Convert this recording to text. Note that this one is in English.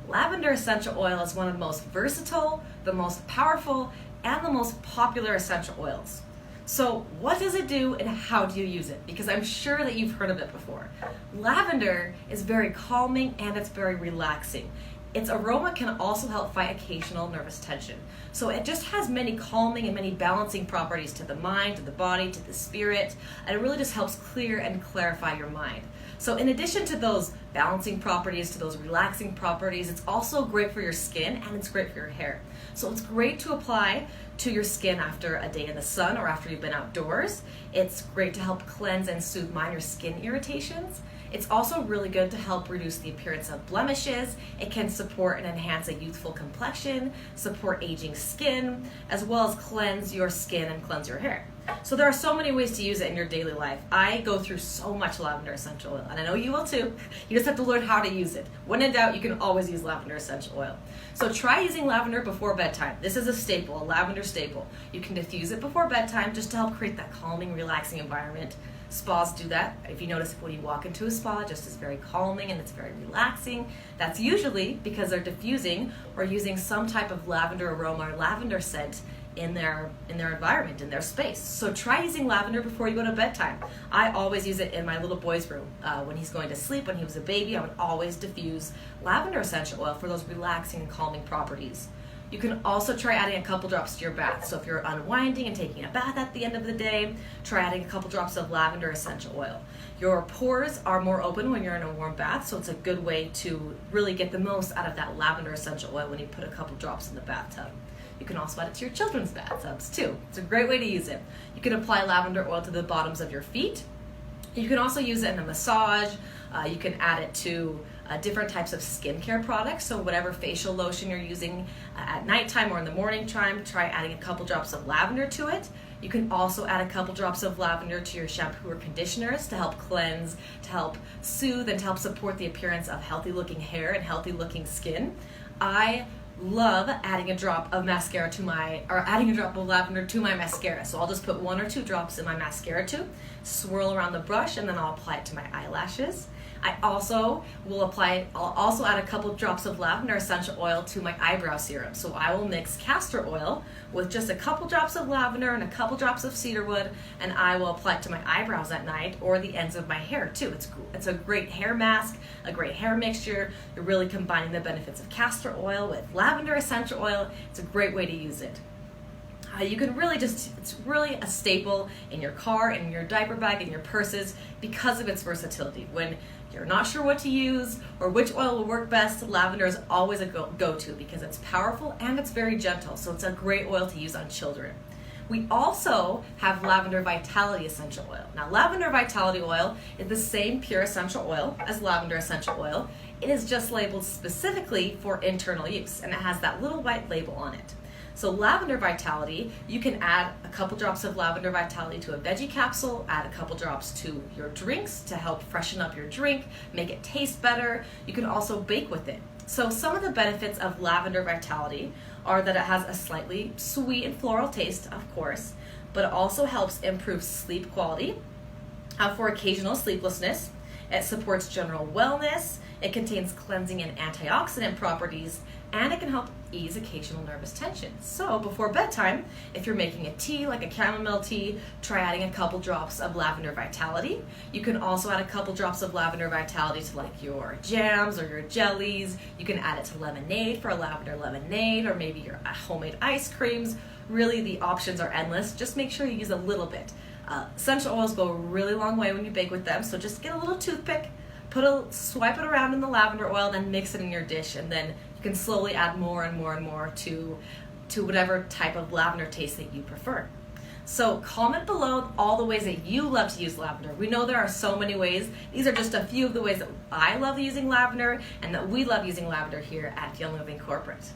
lavender essential oil is one of the most versatile, the most powerful, and the most popular essential oils. So what does it do and how do you use it? Because I'm sure that you've heard of it before. Lavender is very calming and it's very relaxing. Its aroma can also help fight occasional nervous tension. So it just has many calming and many balancing properties to the mind, to the body, to the spirit, and it really just helps clear and clarify your mind. So in addition to those balancing properties, to those relaxing properties, it's also great for your skin and it's great for your hair. So it's great to apply to your skin after a day in the sun or after you've been outdoors. It's great to help cleanse and soothe minor skin irritations. It's also really good to help reduce the appearance of blemishes. It can support and enhance a youthful complexion, support aging skin, as well as cleanse your skin and cleanse your hair. So there are so many ways to use it in your daily life. I go through so much lavender essential oil, and I know you will too. You just have to learn how to use it. When in doubt, you can always use lavender essential oil. So try using lavender before bedtime. This is a staple, a lavender staple. You can diffuse it before bedtime just to help create that calming, relaxing environment. Spas do that. If you notice, when you walk into a spa, just is very calming and it's very relaxing. That's usually because they're diffusing or using some type of lavender aroma or lavender scent in their environment, in their space. So try using lavender before you go to bedtime. I always use it in my little boy's room. When he's going to sleep, when he was a baby, I would always diffuse lavender essential oil for those relaxing and calming properties. You can also try adding a couple drops to your bath. So if you're unwinding and taking a bath at the end of the day, try adding a couple drops of lavender essential oil. Your pores are more open when you're in a warm bath, so it's a good way to really get the most out of that lavender essential oil when you put a couple drops in the bathtub. You can also add it to your children's bathtubs too. It's a great way to use it. You can apply lavender oil to the bottoms of your feet. You can also use it in a massage. You can add it to different types of skincare products. So whatever facial lotion you're using at nighttime or in the morning time, try adding a couple drops of lavender to it. You can also add a couple drops of lavender to your shampoo or conditioners to help cleanse, to help soothe, and to help support the appearance of healthy looking hair and healthy looking skin. I love adding a drop of mascara to adding a drop of lavender to my mascara. So I'll just put 1 or 2 drops in my mascara tube, swirl around the brush, and then I'll apply it to my eyelashes. I'll also add a couple drops of lavender essential oil to my eyebrow serum. So I will mix castor oil with just a couple drops of lavender and a couple drops of cedarwood, and I will apply it to my eyebrows at night or the ends of my hair too. It's a great hair mask, a great hair mixture. You're really combining the benefits of castor oil with lavender essential oil. It's a great way to use it. You can really it's really a staple in your car, in your diaper bag, in your purses because of its versatility. When you're not sure what to use or which oil will work best, lavender is always a go-to because it's powerful and it's very gentle. So it's a great oil to use on children. We also have lavender vitality essential oil. Now, lavender vitality oil is the same pure essential oil as lavender essential oil. It is just labeled specifically for internal use, and it has that little white label on it. So lavender vitality, you can add a couple drops of lavender vitality to a veggie capsule, add a couple drops to your drinks to help freshen up your drink, make it taste better. You can also bake with it. So some of the benefits of lavender vitality are that it has a slightly sweet and floral taste, of course, but it also helps improve sleep quality for occasional sleeplessness. It supports general wellness. It contains cleansing and antioxidant properties, and it can help ease occasional nervous tension. So before bedtime, if you're making a tea, like a chamomile tea, try adding a couple drops of lavender vitality. You can also add a couple drops of lavender vitality to like your jams or your jellies. You can add it to lemonade for a lavender lemonade, or maybe your homemade ice creams. Really, the options are endless. Just make sure you use a little bit. Essential oils go a really long way when you bake with them, so just get a little toothpick, swipe it around in the lavender oil, then mix it in your dish, and then you can slowly add more and more and more to whatever type of lavender taste that you prefer. So comment below all the ways that you love to use lavender. We know there are so many ways. These are just a few of the ways that I love using lavender and that we love using lavender here at Young Living Corporate.